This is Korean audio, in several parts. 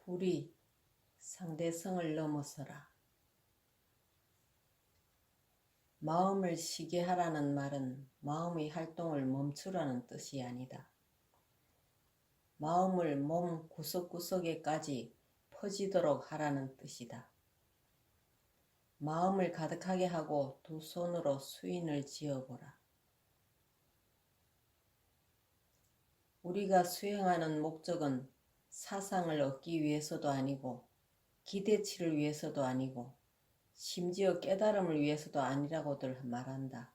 불이 상대성을 넘어서라. 마음을 쉬게 하라는 말은 마음의 활동을 멈추라는 뜻이 아니다. 마음을 몸 구석구석에까지 퍼지도록 하라는 뜻이다. 마음을 가득하게 하고 두 손으로 수인을 지어보라. 우리가 수행하는 목적은 사상을 얻기 위해서도 아니고 기대치를 위해서도 아니고 심지어 깨달음을 위해서도 아니라고들 말한다.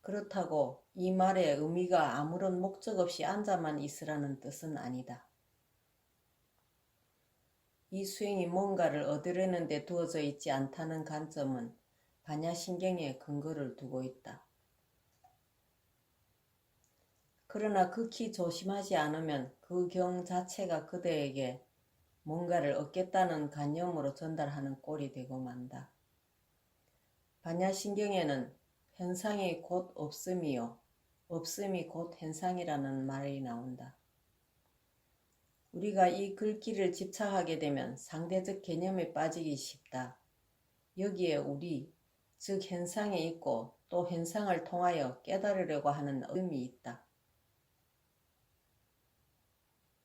그렇다고 이 말의 의미가 아무런 목적 없이 앉아만 있으라는 뜻은 아니다. 이 수행이 뭔가를 얻으려는 데 두어져 있지 않다는 관점은 반야신경에 근거를 두고 있다. 그러나 극히 조심하지 않으면 그 경 자체가 그대에게 뭔가를 얻겠다는 관념으로 전달하는 꼴이 되고 만다. 반야신경에는 현상이 곧 없음이요 없음이 곧 현상이라는 말이 나온다. 우리가 이 글귀를 집착하게 되면 상대적 개념에 빠지기 쉽다. 여기에 우리, 즉 현상이 있고 또 현상을 통하여 깨달으려고 하는 의미 있다.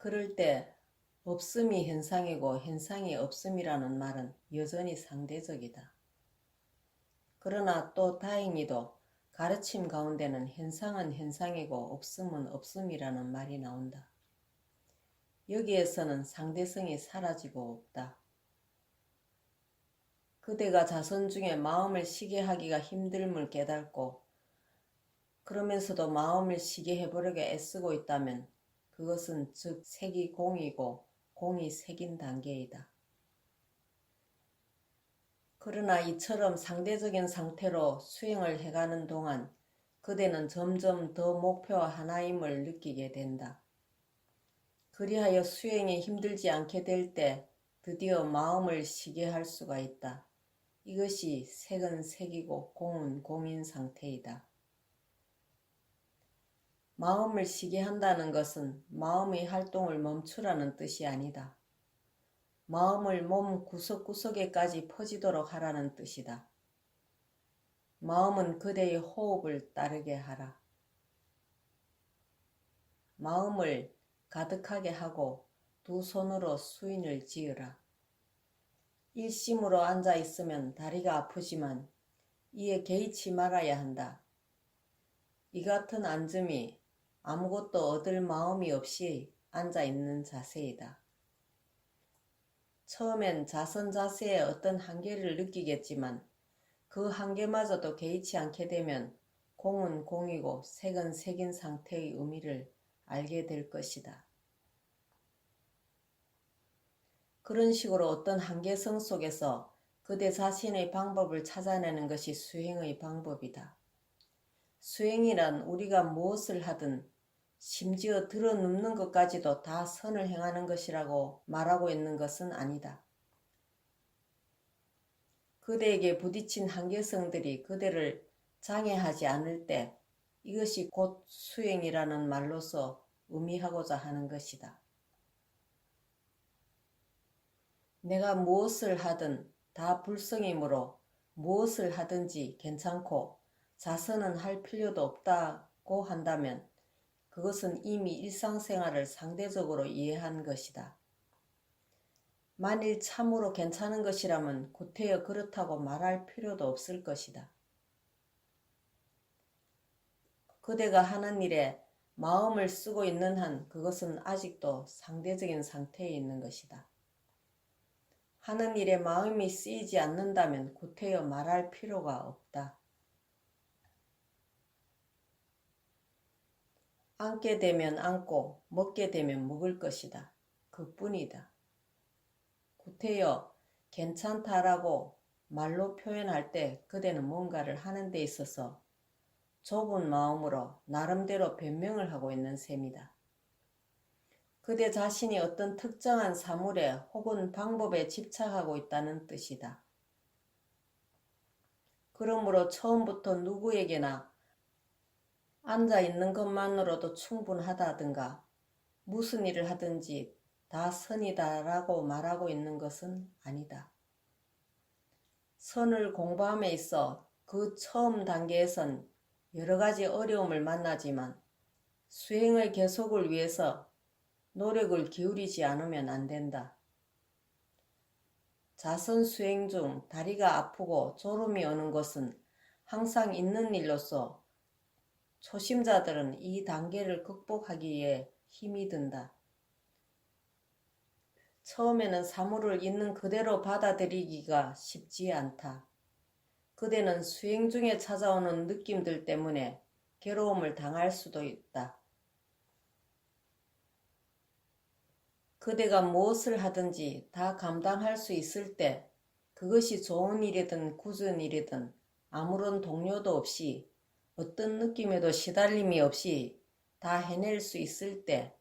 그럴 때 없음이 현상이고 현상이 없음이라는 말은 여전히 상대적이다. 그러나 또 다행히도 가르침 가운데는 현상은 현상이고 없음은 없음이라는 말이 나온다. 여기에서는 상대성이 사라지고 없다. 그대가 자선 중에 마음을 쉬게 하기가 힘듦을 깨닫고 그러면서도 마음을 쉬게 해보려고 애쓰고 있다면 그것은 즉 색이 공이고 공이 색인 단계이다. 그러나 이처럼 상대적인 상태로 수행을 해가는 동안 그대는 점점 더 목표와 하나임을 느끼게 된다. 그리하여 수행이 힘들지 않게 될 때 드디어 마음을 쉬게 할 수가 있다. 이것이 색은 색이고 공은 공인 상태이다. 마음을 쉬게 한다는 것은 마음의 활동을 멈추라는 뜻이 아니다. 마음을 몸 구석구석에까지 퍼지도록 하라는 뜻이다. 마음은 그대의 호흡을 따르게 하라. 마음을 가득하게 하고 두 손으로 수인을 지으라. 일심으로 앉아 있으면 다리가 아프지만 이에 개의치 말아야 한다. 이 같은 앉음이 아무것도 얻을 마음이 없이 앉아 있는 자세이다. 처음엔 자선 자세에 어떤 한계를 느끼겠지만 그 한계마저도 개의치 않게 되면 공은 공이고 색은 색인 상태의 의미를 알게 될 것이다. 그런 식으로 어떤 한계성 속에서 그대 자신의 방법을 찾아내는 것이 수행의 방법이다. 수행이란 우리가 무엇을 하든 심지어 들어눕는 것까지도 다 선을 행하는 것이라고 말하고 있는 것은 아니다. 그대에게 부딪힌 한계성들이 그대를 장애하지 않을 때 이것이 곧 수행이라는 말로서 의미하고자 하는 것이다. 내가 무엇을 하든 다 불성이므로 무엇을 하든지 괜찮고 자선은 할 필요도 없다고 한다면 그것은 이미 일상생활을 상대적으로 이해한 것이다. 만일 참으로 괜찮은 것이라면 구태여 그렇다고 말할 필요도 없을 것이다. 그대가 하는 일에 마음을 쓰고 있는 한 그것은 아직도 상대적인 상태에 있는 것이다. 하는 일에 마음이 쓰이지 않는다면 구태여 말할 필요가 없다. 앉게 되면 앉고 먹게 되면 먹을 것이다. 그뿐이다. 구태여 괜찮다라고 말로 표현할 때 그대는 뭔가를 하는 데 있어서 좁은 마음으로 나름대로 변명을 하고 있는 셈이다. 그대 자신이 어떤 특정한 사물에 혹은 방법에 집착하고 있다는 뜻이다. 그러므로 처음부터 누구에게나 앉아 있는 것만으로도 충분하다든가 무슨 일을 하든지 다 선이다라고 말하고 있는 것은 아니다. 선을 공부함에 있어 그 처음 단계에선 여러 가지 어려움을 만나지만 수행의 계속을 위해서 노력을 기울이지 않으면 안 된다. 자선 수행 중 다리가 아프고 졸음이 오는 것은 항상 있는 일로서 초심자들은 이 단계를 극복하기에 힘이 든다. 처음에는 사물을 있는 그대로 받아들이기가 쉽지 않다. 그대는 수행 중에 찾아오는 느낌들 때문에 괴로움을 당할 수도 있다. 그대가 무엇을 하든지 다 감당할 수 있을 때 그것이 좋은 일이든 굳은 일이든 아무런 동요도 없이 어떤 느낌에도 시달림이 없이 다 해낼 수 있을 때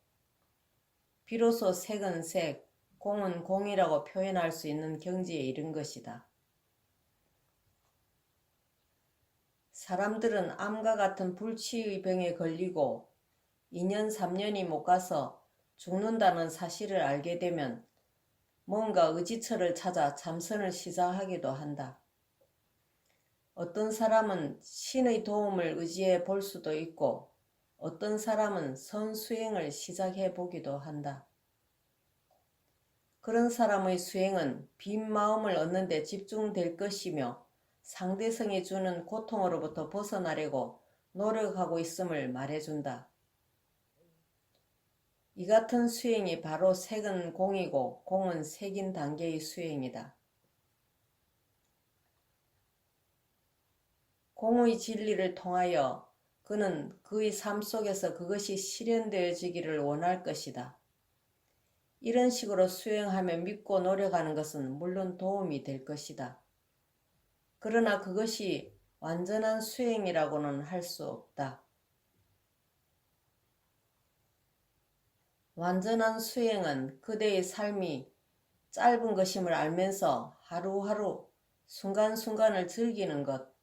비로소 색은 색, 공은 공이라고 표현할 수 있는 경지에 이른 것이다. 사람들은 암과 같은 불치의 병에 걸리고 2년, 3년이 못 가서 죽는다는 사실을 알게 되면 뭔가 의지처를 찾아 참선을 시작하기도 한다. 어떤 사람은 신의 도움을 의지해 볼 수도 있고 어떤 사람은 선수행을 시작해 보기도 한다. 그런 사람의 수행은 빈 마음을 얻는 데 집중될 것이며 상대성이 주는 고통으로부터 벗어나려고 노력하고 있음을 말해준다. 이 같은 수행이 바로 색은 공이고 공은 색인 단계의 수행이다. 공의 진리를 통하여 그는 그의 삶 속에서 그것이 실현되어지기를 원할 것이다. 이런 식으로 수행하며 믿고 노력하는 것은 물론 도움이 될 것이다. 그러나 그것이 완전한 수행이라고는 할 수 없다. 완전한 수행은 그대의 삶이 짧은 것임을 알면서 하루하루 순간순간을 즐기는 것,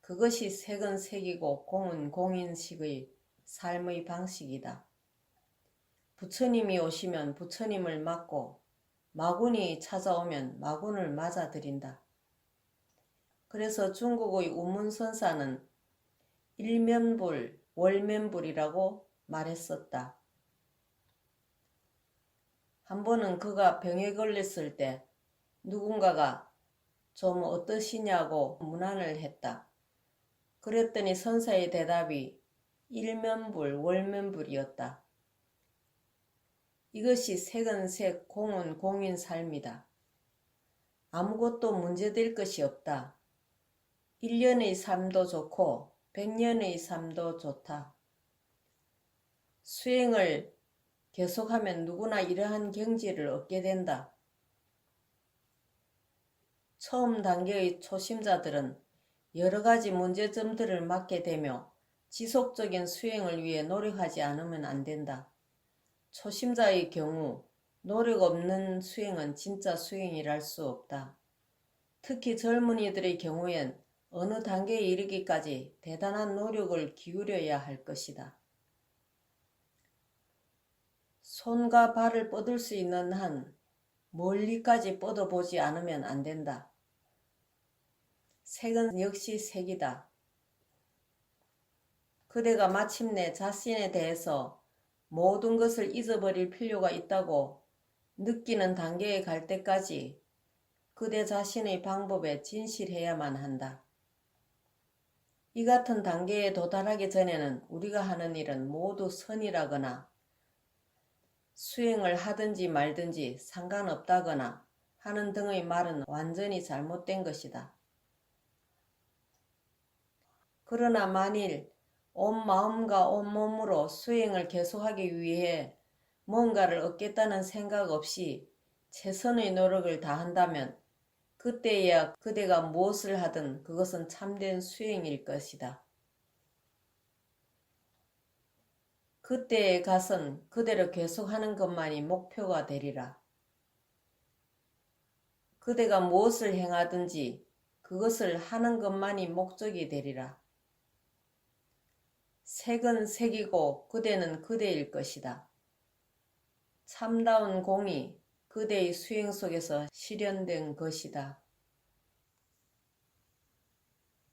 그것이 색은 색이고 공은 공인식의 삶의 방식이다. 부처님이 오시면 부처님을 맞고 마군이 찾아오면 마군을 맞아들인다. 그래서 중국의 우문선사는 일면불, 월면불이라고 말했었다. 한 번은 그가 병에 걸렸을 때 누군가가 좀 어떠시냐고 문안을 했다. 그랬더니 선사의 대답이 일면불, 월면불이었다. 이것이 색은 색, 공은 공인 삶이다. 아무것도 문제될 것이 없다. 1년의 삶도 좋고 100년의 삶도 좋다. 수행을 계속하면 누구나 이러한 경지를 얻게 된다. 처음 단계의 초심자들은 여러 가지 문제점들을 맞게 되며 지속적인 수행을 위해 노력하지 않으면 안 된다. 초심자의 경우 노력 없는 수행은 진짜 수행이랄 수 없다. 특히 젊은이들의 경우엔 어느 단계에 이르기까지 대단한 노력을 기울여야 할 것이다. 손과 발을 뻗을 수 있는 한 멀리까지 뻗어보지 않으면 안 된다. 색은 역시 색이다. 그대가 마침내 자신에 대해서 모든 것을 잊어버릴 필요가 있다고 느끼는 단계에 갈 때까지 그대 자신의 방법에 진실해야만 한다. 이 같은 단계에 도달하기 전에는 우리가 하는 일은 모두 선이라거나 수행을 하든지 말든지 상관없다거나 하는 등의 말은 완전히 잘못된 것이다. 그러나 만일 온 마음과 온 몸으로 수행을 계속하기 위해 뭔가를 얻겠다는 생각 없이 최선의 노력을 다한다면 그때야 그대가 무엇을 하든 그것은 참된 수행일 것이다. 그때에 가선 그대로 계속하는 것만이 목표가 되리라. 그대가 무엇을 행하든지 그것을 하는 것만이 목적이 되리라. 색은 색이고 그대는 그대일 것이다. 참다운 공이 그대의 수행 속에서 실현된 것이다.